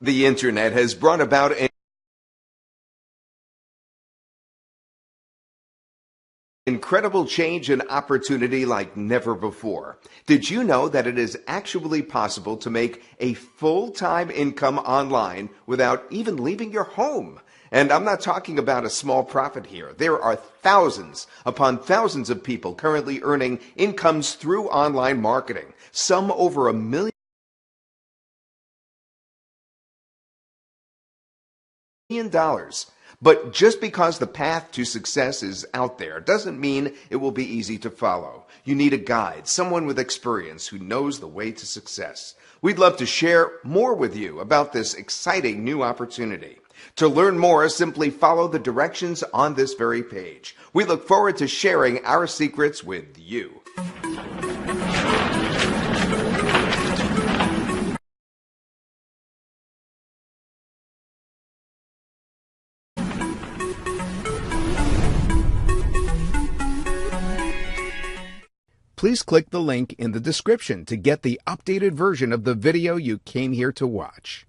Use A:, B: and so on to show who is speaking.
A: The internet has brought about an incredible change and opportunity like never before. Did you know that it is actually possible to make a full-time income online without even leaving your home? And I'm not talking about a small profit here. There are thousands upon thousands of people currently earning incomes through online marketing, some over $1 million. But just because the path to success is out there doesn't mean it will be easy to follow. You need a guide, someone with experience who knows the way to success. We'd love to share more with you about this exciting new opportunity. To learn more, simply follow the directions on this very page. We look forward to sharing our secrets with you. Please click the link in the description to get the updated version of the video you came here to watch.